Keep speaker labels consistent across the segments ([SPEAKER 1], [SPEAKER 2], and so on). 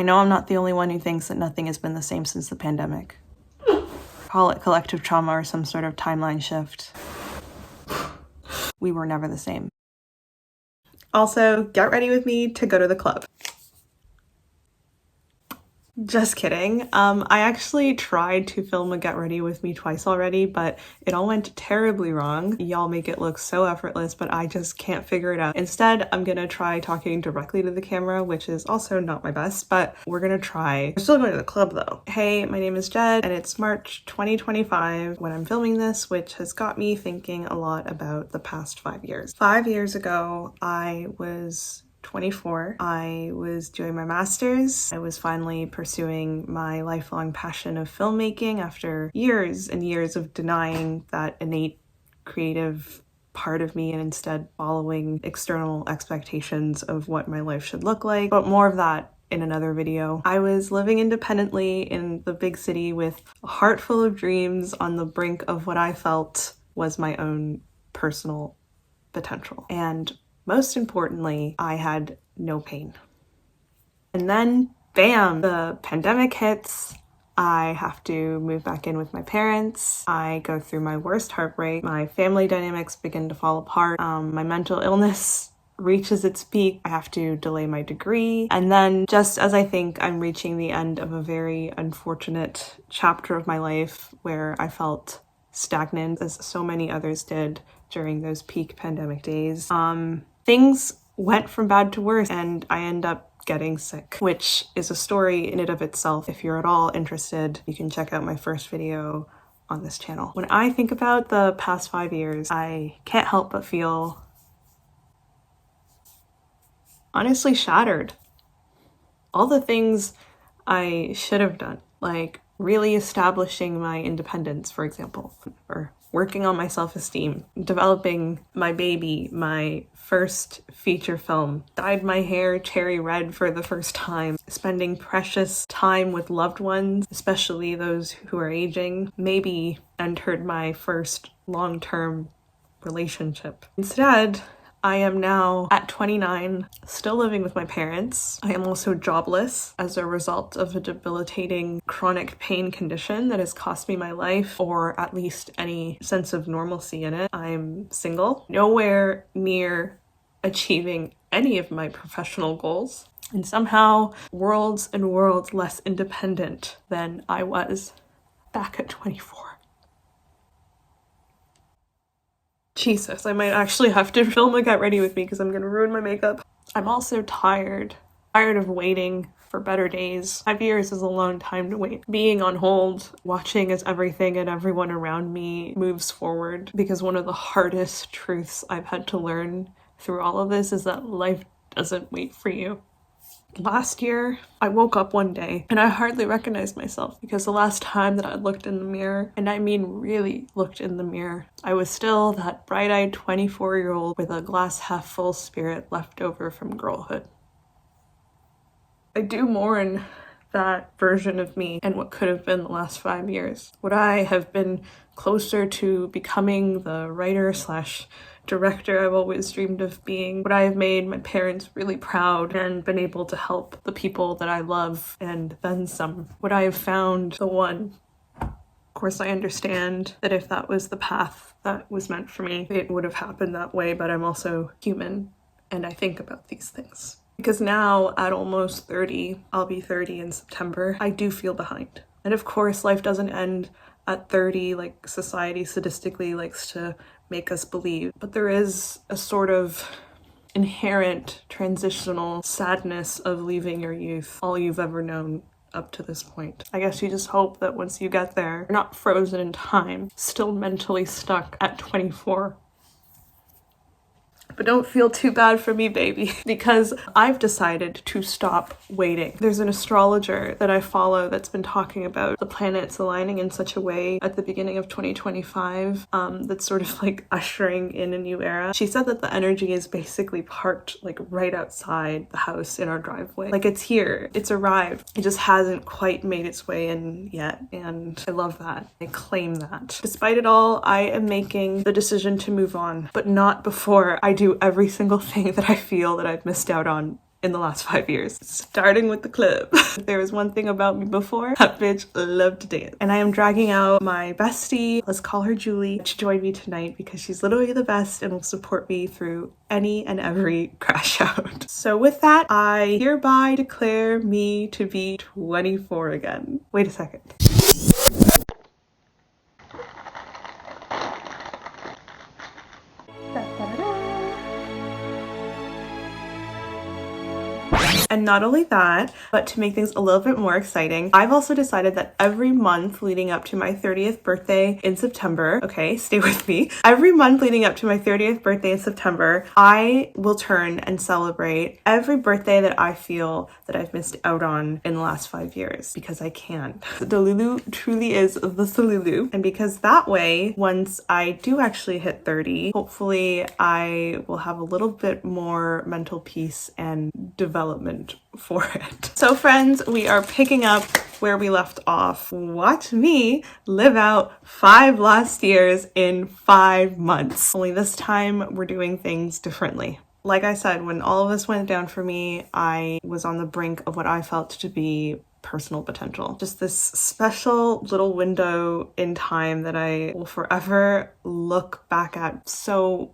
[SPEAKER 1] I know I'm not the only one who thinks that nothing has been the same since the pandemic. Call it collective trauma or some sort of timeline shift. We were never the same. Also, get ready with me to go to the club. Just kidding. I actually tried to film a get ready with me twice already, but it all went terribly wrong. Y'all make it look so effortless, but I just can't figure it out. Instead, I'm gonna try talking directly to the camera, which is also not my best, but we're gonna try. We're still going to the club though. Hey, my name is Jed, and it's March 2025 when I'm filming this, which has got me thinking a lot about the past 5 years. 5 years ago, I was 24. I was doing my master's. I was finally pursuing my lifelong passion of filmmaking after years and years of denying that innate creative part of me and instead following external expectations of what my life should look like. But more of that in another video. I was living independently in the big city with a heart full of dreams on the brink of what I felt was my own personal potential. And most importantly, I had no pain. And then, bam, the pandemic hits. I have to move back in with my parents. I go through my worst heartbreak. My family dynamics begin to fall apart. My mental illness reaches its peak. I have to delay my degree. And then, just as I think I'm reaching the end of a very unfortunate chapter of my life where I felt stagnant, as so many others did during those peak pandemic days, things went from bad to worse and I end up getting sick, which is a story in and of itself. If you're at all interested, you can check out my first video on this channel. When I think about the past 5 years, I can't help but feel honestly shattered. All the things I should have done, like really establishing my independence, for example, or working on my self-esteem, developing my baby, my first feature film, dyed my hair cherry red for the first time, spending precious time with loved ones, especially those who are aging, maybe entered my first long-term relationship. Instead, I am now at 29, still living with my parents. I am also jobless as a result of a debilitating chronic pain condition that has cost me my life, or at least any sense of normalcy in it. I'm single, nowhere near achieving any of my professional goals, and somehow worlds and worlds less independent than I was back at 24. Jesus, I might actually have to film a get ready with me because I'm gonna ruin my makeup. I'm also tired of waiting for better days. 5 years is a long time to wait. Being on hold, watching as everything and everyone around me moves forward, because one of the hardest truths I've had to learn through all of this is that life doesn't wait for you. Last year, I woke up one day and I hardly recognized myself, because the last time that I looked in the mirror, and I mean really looked in the mirror, I was still that bright-eyed 24-year-old with a glass half full spirit left over from girlhood. I do mourn that version of me and what could have been the last 5 years. Would I have been closer to becoming the writer slash director I've always dreamed of being? Would I have made my parents really proud and been able to help the people that I love and then some? Would I have found the one? Of course, I understand that if that was the path that was meant for me, it would have happened that way, but I'm also human and I think about these things. Because now, at almost 30, I'll be 30 in September, I do feel behind. And of course, life doesn't end at 30 like society sadistically likes to make us believe. But there is a sort of inherent transitional sadness of leaving your youth, all you've ever known up to this point. I guess you just hope that once you get there, you're not frozen in time, still mentally stuck at 24. But don't feel too bad for me, baby, because I've decided to stop waiting. There's an astrologer that I follow that's been talking about the planets aligning in such a way at the beginning of 2025 that's sort of like ushering in a new era. She said that the energy is basically parked like right outside the house in our driveway. Like it's here, it's arrived. It just hasn't quite made its way in yet, and I love that. I claim that. Despite it all, I am making the decision to move on, but not before I do every single thing that I feel that I've missed out on in the last 5 years. Starting with the club. If there was one thing about me before, that bitch loved to dance. And I am dragging out my bestie, let's call her Julie, to join me tonight because she's literally the best and will support me through any and every crash out. So with that, I hereby declare me to be 24 again. Wait a second. And not only that, but to make things a little bit more exciting, I've also decided that every month leading up to my 30th birthday in September, okay, stay with me, every month leading up to my 30th birthday in September, I will turn and celebrate every birthday that I feel that I've missed out on in the last 5 years, because I can. The Lulu truly is the Salulu. And because that way, once I do actually hit 30, hopefully I will have a little bit more mental peace and development for it. So friends, we are picking up where we left off. Watch me live out 5 last years in 5 months. Only this time we're doing things differently. Like I said, when all of this went down for me, I was on the brink of what I felt to be personal potential. Just this special little window in time that I will forever look back at so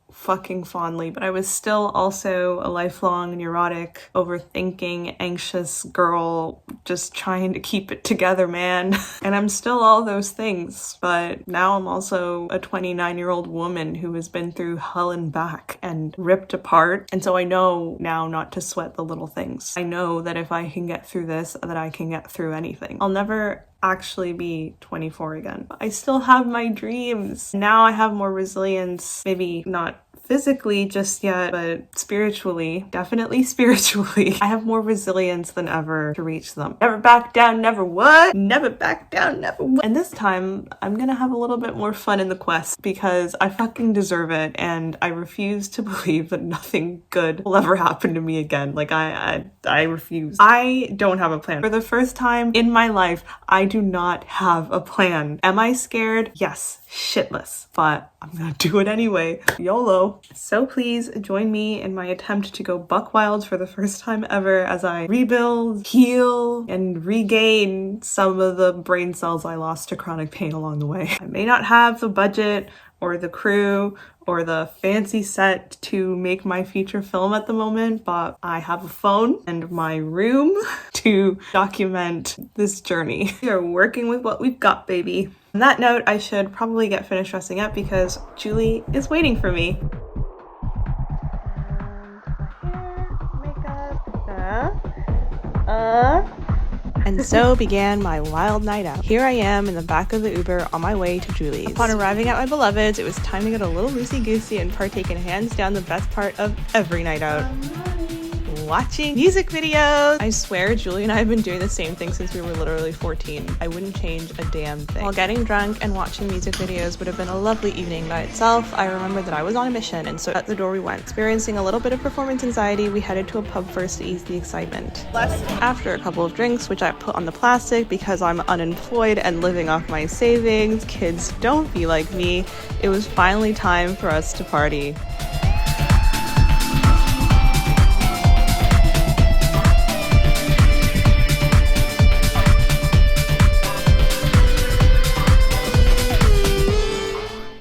[SPEAKER 1] fucking fondly, but I was still also a lifelong neurotic, overthinking, anxious girl just trying to keep it together, man. And I'm still all those things, but now I'm also a 29-year-old woman who has been through hell and back and ripped apart. And so I know now not to sweat the little things. I know that if I can get through this, that I can get through anything. I'll never actually be 24 again. I still have my dreams. Now I have more resilience, maybe not physically just yet, but spiritually, definitely spiritually, I have more resilience than ever to reach them. Never back down, never what? Never back down, never what? And this time, I'm gonna have a little bit more fun in the quest because I fucking deserve it, and I refuse to believe that nothing good will ever happen to me again. Like, I refuse. I don't have a plan. For the first time in my life, I do not have a plan. Am I scared? Yes, shitless, but I'm gonna do it anyway. YOLO. So please join me in my attempt to go buck wild for the first time ever as I rebuild, heal, and regain some of the brain cells I lost to chronic pain along the way. I may not have the budget or the crew or the fancy set to make my feature film at the moment, but I have a phone and my room to document this journey. We are working with what we've got, baby. On that note, I should probably get finished dressing up because Julie is waiting for me. And so began my wild night out. Here I am in the back of the Uber on my way to Julie's. Upon arriving at my beloveds, it was time to get a little loosey-goosey and partake in hands down the best part of every night out. Watching music videos. I swear Julie and I have been doing the same thing since we were literally 14. I wouldn't change a damn thing. While getting drunk and watching music videos would have been a lovely evening by itself, I remembered that I was on a mission, and so at the door we went. Experiencing a little bit of performance anxiety, we headed to a pub first to ease the excitement. After a couple of drinks, which I put on the plastic because I'm unemployed and living off my savings, kids don't be like me, it was finally time for us to party.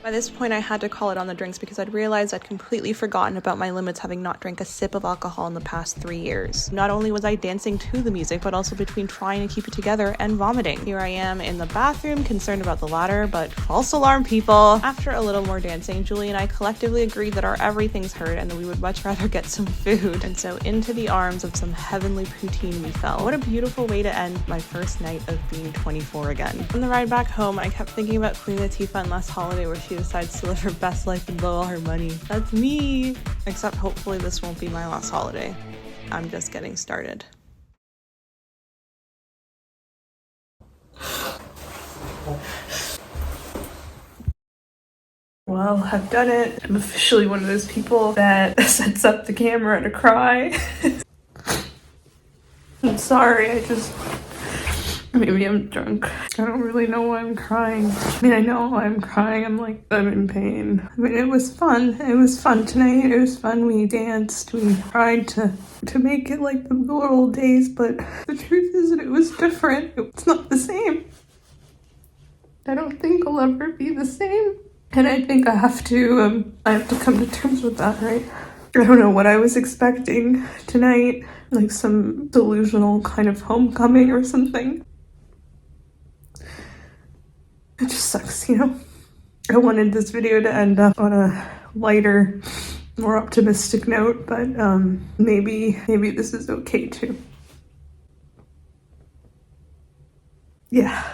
[SPEAKER 1] By this point, I had to call it on the drinks because I'd realized I'd completely forgotten about my limits, having not drank a sip of alcohol in the past 3 years. Not only was I dancing to the music, but also between trying to keep it together and vomiting. Here I am in the bathroom, concerned about the latter, but false alarm, people. After a little more dancing, Julie and I collectively agreed that our everything's hurt and that we would much rather get some food. And so into the arms of some heavenly poutine we fell. What a beautiful way to end my first night of being 24 again. On the ride back home, I kept thinking about Queen Latifah and last holiday where she decides to live her best life and blow all her money. That's me! Except hopefully this won't be my last holiday. I'm just getting started. Well, I've done it. I'm officially one of those people that sets up the camera to cry. I'm sorry, I just Maybe I'm drunk. I don't really know why I'm crying. I mean, I know why I'm crying. I'm in pain. I mean, it was fun. It was fun tonight. It was fun. We danced. We tried to make it like the good old days, but the truth is that it was different. It's not the same. I don't think it'll ever be the same. And I think I have to come to terms with that, right? I don't know what I was expecting tonight, like some delusional kind of homecoming or something. It just sucks, you know? I wanted this video to end up on a lighter, more optimistic note, but maybe this is okay too. Yeah.